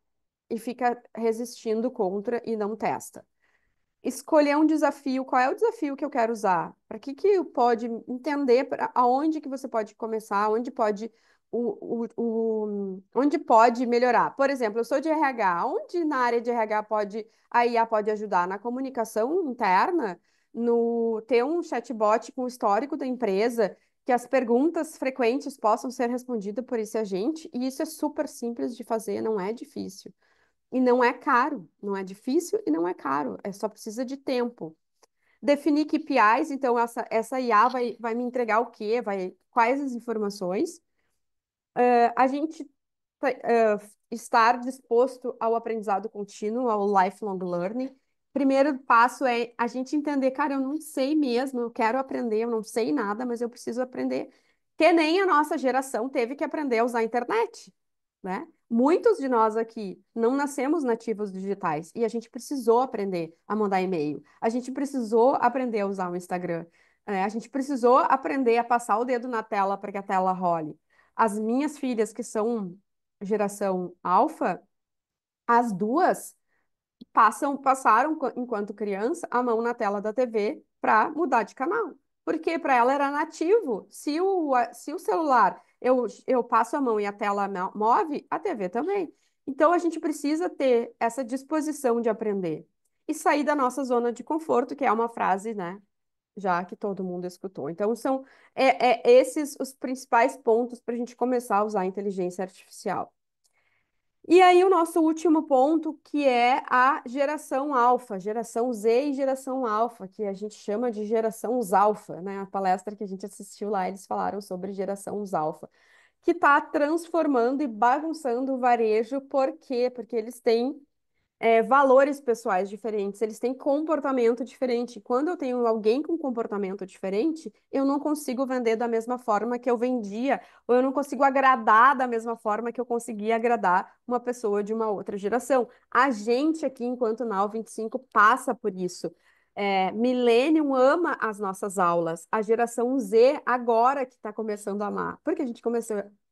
E fica resistindo contra e não testa. Escolher um desafio, qual é o desafio que eu quero usar? Para que pode entender aonde que você pode começar, onde pode onde pode melhorar. Por exemplo, eu sou de RH, onde na área de RH a IA pode ajudar na comunicação interna, no ter um chatbot com o histórico da empresa, que as perguntas frequentes possam ser respondidas por esse agente, e isso é super simples de fazer, não é difícil. E não é caro, não é difícil e não é caro, só precisa de tempo. Definir KPIs, então essa IA vai me entregar o quê? Quais as informações? A gente estar disposto ao aprendizado contínuo, ao lifelong learning. Primeiro passo é a gente entender, cara, eu não sei mesmo, eu quero aprender, eu não sei nada, mas eu preciso aprender. Que nem a nossa geração teve que aprender a usar a internet, né? Muitos de nós aqui não nascemos nativos digitais e a gente precisou aprender a mandar e-mail, a gente precisou aprender a usar o Instagram, a gente precisou aprender a passar o dedo na tela para que a tela role. As minhas filhas, que são geração alfa, as duas passaram, enquanto criança, a mão na tela da TV para mudar de canal. Porque para ela era nativo. Se o celular eu passo a mão e a tela move, a TV também. Então a gente precisa ter essa disposição de aprender e sair da nossa zona de conforto, que é uma frase, né? Já que todo mundo escutou. Então, são esses os principais pontos para a gente começar a usar a inteligência artificial. E aí, o nosso último ponto, que é a geração alfa, geração Z e geração alfa, que a gente chama de geração os alfa, né? A palestra que a gente assistiu lá, eles falaram sobre geração os alfa, que está transformando e bagunçando o varejo, por quê? Porque eles têm valores pessoais diferentes, eles têm comportamento diferente. Quando eu tenho alguém com comportamento diferente, eu não consigo vender da mesma forma que eu vendia, ou eu não consigo agradar da mesma forma que eu conseguia agradar uma pessoa de uma outra geração. A gente aqui, enquanto Nau 25, passa por isso. Millennium ama as nossas aulas. A geração Z, agora que está começando a amar, porque a gente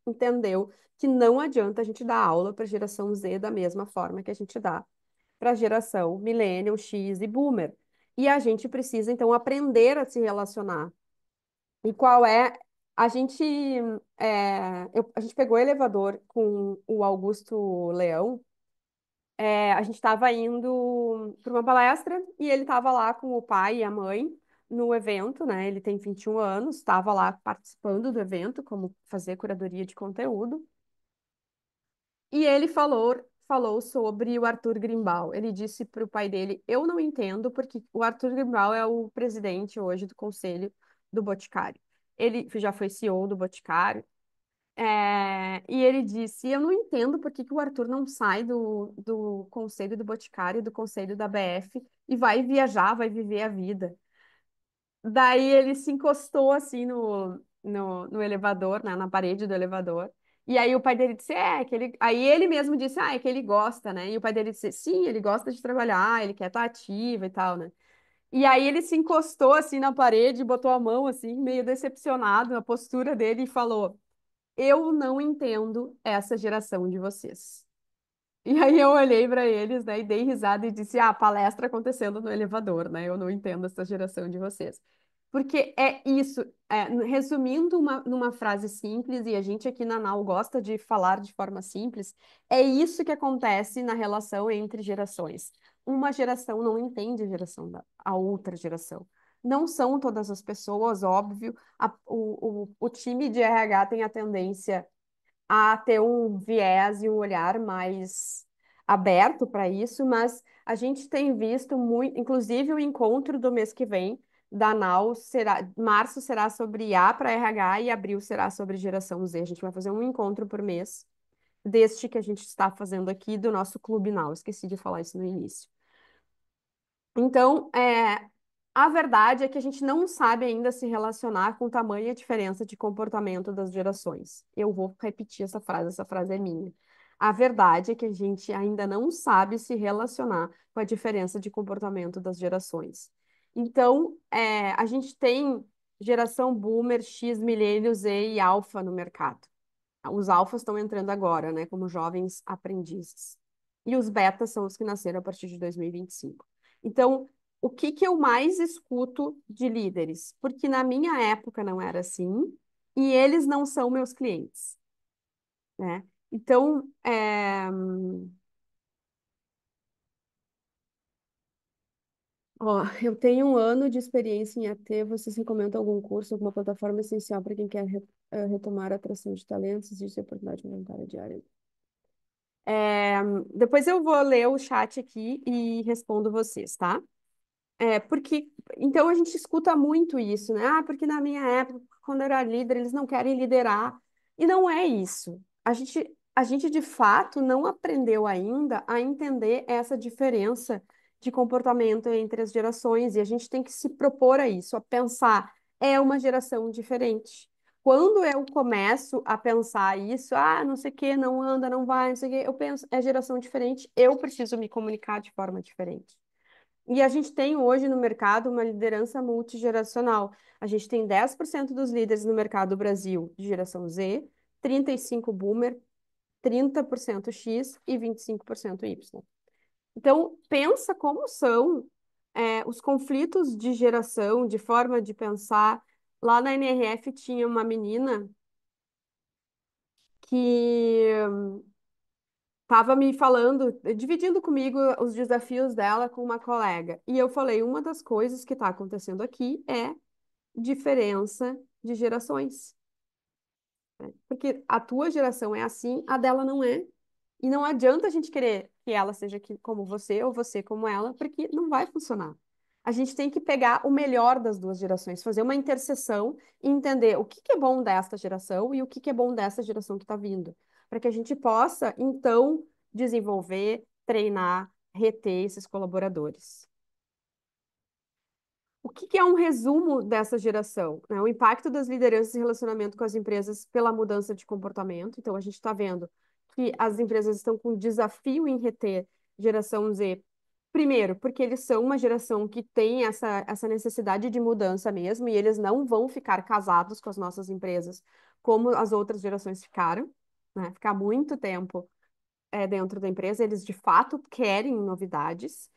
entendeu que não adianta a gente dar aula para a geração Z da mesma forma que a gente dá para a geração Millennial, X e Boomer. E a gente precisa, então, aprender a se relacionar. E qual é? A gente, a gente pegou o elevador com o Augusto Leão. A gente estava indo para uma palestra e ele estava lá com o pai e a mãe no evento, né? Ele tem 21 anos, estava lá participando do evento, como fazer curadoria de conteúdo. E ele falou sobre o Arthur Grimbal. Ele disse para o pai dele: Eu não entendo, porque o Arthur Grimbal é o presidente hoje do conselho do Boticário. Ele já foi CEO do Boticário. E ele disse: Eu não entendo por que que o Arthur não sai do conselho do Boticário, do conselho da BF, e vai viajar, vai viver a vida. Daí ele se encostou assim no elevador, né, na parede do elevador. E aí o pai dele disse, que ele. Aí ele mesmo disse, é que ele gosta, né? E o pai dele disse, sim, ele gosta de trabalhar, ele quer estar ativo e tal, né? E aí ele se encostou assim na parede, botou a mão assim, meio decepcionado na postura dele e falou: Eu não entendo essa geração de vocês. E aí eu olhei para eles, né, e dei risada e disse: palestra acontecendo no elevador, né? Eu não entendo essa geração de vocês. Porque é isso, resumindo numa frase simples, e a gente aqui na Nau gosta de falar de forma simples, é isso que acontece na relação entre gerações. Uma geração não entende a outra geração. Não são todas as pessoas, óbvio. O time de RH tem a tendência a ter um viés e um olhar mais aberto para isso, mas a gente tem visto muito, inclusive o encontro do mês que vem da NAU será, março será sobre IA para RH e abril será sobre geração Z. A gente vai fazer um encontro por mês deste que a gente está fazendo aqui do nosso Clube Now. Esqueci de falar isso no início. Então, a verdade é que a gente não sabe ainda se relacionar com tamanha diferença de comportamento das gerações. Eu vou repetir essa frase é minha. A verdade é que a gente ainda não sabe se relacionar com a diferença de comportamento das gerações. Então, a gente tem geração Boomer, X, Milênio, Z e Alpha no mercado. Os alfas estão entrando agora, né, como jovens aprendizes. E os betas são os que nasceram a partir de 2025. Então, o que que eu mais escuto de líderes? Porque na minha época não era assim, e eles não são meus clientes, né? Então, eu tenho um ano de experiência em AT. Vocês recomendam algum curso, alguma plataforma essencial para quem quer retomar a atração de talentos? Existe oportunidade voluntária diária? É, Depois eu vou ler o chat aqui e respondo vocês, tá? Porque então a gente escuta muito isso, né? Porque na minha época, quando eu era líder, eles não querem liderar. E não é isso. A gente de fato não aprendeu ainda a entender essa diferença de comportamento entre as gerações, e a gente tem que se propor a isso, a pensar, é uma geração diferente. Quando eu começo a pensar isso, não sei o que, não anda, não vai, não sei o que, eu penso, é geração diferente, eu preciso me comunicar de forma diferente. E a gente tem hoje no mercado uma liderança multigeracional. A gente tem 10% dos líderes no mercado do Brasil de geração Z, 35% Boomer, 30% X e 25% Y. Então, pensa como são os conflitos de geração, de forma de pensar. Lá na NRF tinha uma menina que estava me falando, dividindo comigo os desafios dela com uma colega. E eu falei, uma das coisas que está acontecendo aqui é diferença de gerações. Porque a tua geração é assim, a dela não é. E não adianta a gente querer que ela seja como você ou você como ela, porque não vai funcionar. A gente tem que pegar o melhor das duas gerações, fazer uma interseção e entender o que que é bom desta geração e o que que é bom dessa geração que está vindo, para que a gente possa, então, desenvolver, treinar, reter esses colaboradores. O que que é um resumo dessa geração, né? O impacto das lideranças e relacionamento com as empresas pela mudança de comportamento. Então, a gente está vendo que as empresas estão com desafio em reter geração Z. Primeiro, porque eles são uma geração que tem essa necessidade de mudança mesmo, e eles não vão ficar casados com as nossas empresas como as outras gerações ficaram, né? Ficar muito tempo dentro da empresa, eles de fato querem novidades.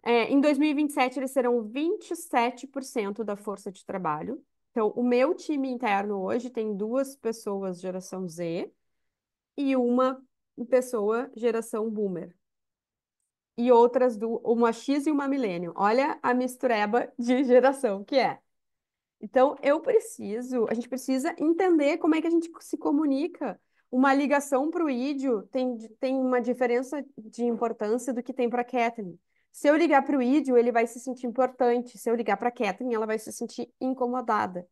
Em 2027, eles serão 27% da força de trabalho. Então, o meu time interno hoje tem duas pessoas geração Z e uma pessoa geração Boomer. E outras, uma X e uma Millennium. Olha a mistureba de geração que é. Então, a gente precisa entender como é que a gente se comunica. Uma ligação para o Ídio tem uma diferença de importância do que tem para a Catherine. Se eu ligar para o Ídio, ele vai se sentir importante. Se eu ligar para a Catherine, ela vai se sentir incomodada.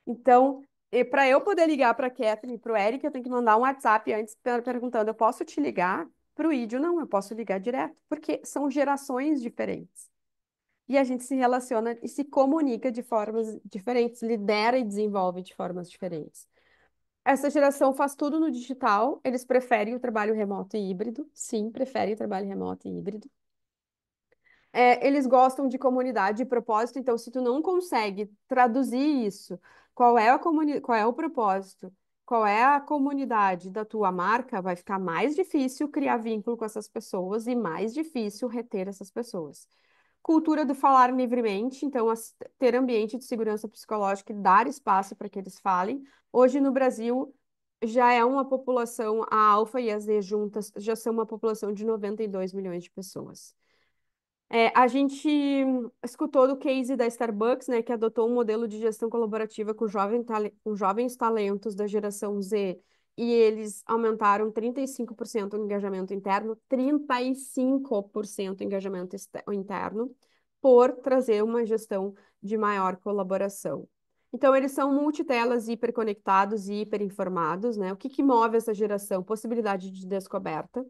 Então, para eu poder ligar para a Catherine e para o Eric, eu tenho que mandar um WhatsApp antes perguntando: eu posso te ligar? Para o Ídio, não, eu posso ligar direto, porque são gerações diferentes. E a gente se relaciona e se comunica de formas diferentes, lidera e desenvolve de formas diferentes. Essa geração faz tudo no digital, eles preferem o trabalho remoto e híbrido, sim, preferem o trabalho remoto e híbrido. Eles gostam de comunidade e propósito, então se tu não consegue traduzir isso, qual é o propósito, qual é a comunidade da tua marca, vai ficar mais difícil criar vínculo com essas pessoas e mais difícil reter essas pessoas. Cultura do falar livremente, então ter ambiente de segurança psicológica e dar espaço para que eles falem. Hoje no Brasil já é uma população, a Alfa e a Z juntas já são uma população de 92 milhões de pessoas. A gente escutou do case da Starbucks, né, que adotou um modelo de gestão colaborativa com jovens talentos da geração Z, e eles aumentaram 35% o engajamento interno, 35% o engajamento interno, por trazer uma gestão de maior colaboração. Então, eles são multitelas, hiperconectados e hiperinformados, né? O que move essa geração? Possibilidade de descoberta.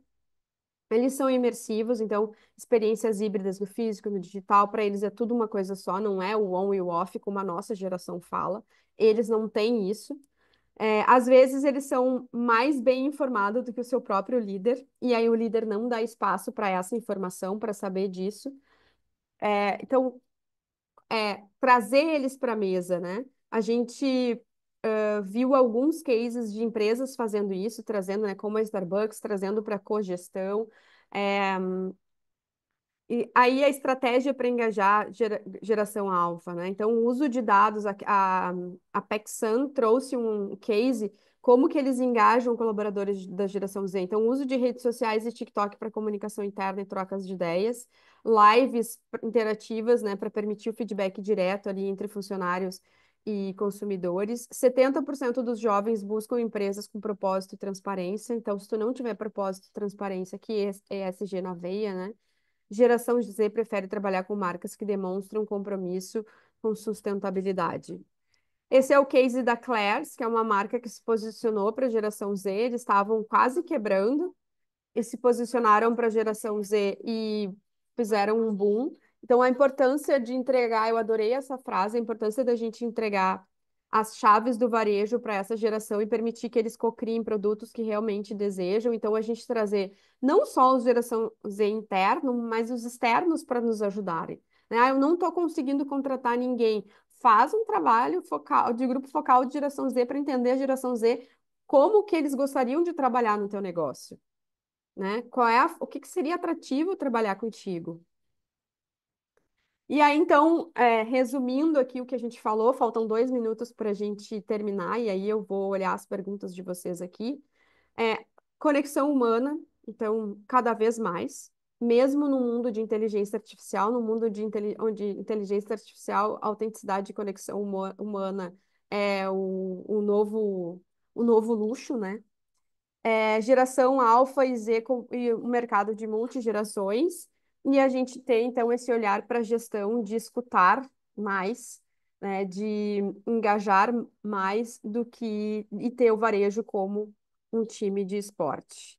Eles são imersivos, então experiências híbridas no físico, no digital, para eles é tudo uma coisa só, não é o on e o off, como a nossa geração fala. Eles não têm isso. Às vezes eles são mais bem informados do que o seu próprio líder, e aí o líder não dá espaço para essa informação, para saber disso. Então, trazer eles para a mesa, né? A gente viu alguns cases de empresas fazendo isso, trazendo, né, como a Starbucks, trazendo para cogestão. É, E aí a estratégia para engajar geração alfa, né? Então, o uso de dados, a PexSun trouxe um case como que eles engajam colaboradores da geração Z. Então, o uso de redes sociais e TikTok para comunicação interna e trocas de ideias, lives interativas, né, para permitir o feedback direto ali entre funcionários e consumidores. 70% dos jovens buscam empresas com propósito e transparência. Então, se tu não tiver propósito e transparência, que é ESG na veia, né? Geração Z prefere trabalhar com marcas que demonstram compromisso com sustentabilidade. Esse é o case da Claire's, que é uma marca que se posicionou para a geração Z. Eles estavam quase quebrando e se posicionaram para a geração Z e fizeram um boom. Então, a importância de entregar, eu adorei essa frase, a importância da gente entregar as chaves do varejo para essa geração e permitir que eles cocriem produtos que realmente desejam. Então, a gente trazer não só os geração Z interno, mas os externos para nos ajudarem. Né? Eu não estou conseguindo contratar ninguém. Faz um trabalho focal, de grupo focal de geração Z para entender a geração Z, como que eles gostariam de trabalhar no teu negócio, né? O que seria atrativo trabalhar contigo? E aí, então, resumindo aqui o que a gente falou, faltam 2 minutos para a gente terminar, e aí eu vou olhar as perguntas de vocês aqui. Conexão humana, então, cada vez mais, mesmo no mundo de inteligência artificial, no mundo onde inteligência artificial, autenticidade e conexão humana é o novo luxo, né? Geração alfa e Z e o mercado de multigerações. E a gente tem, então, esse olhar para a gestão de escutar mais, né, de engajar mais do que e ter o varejo como um time de esporte.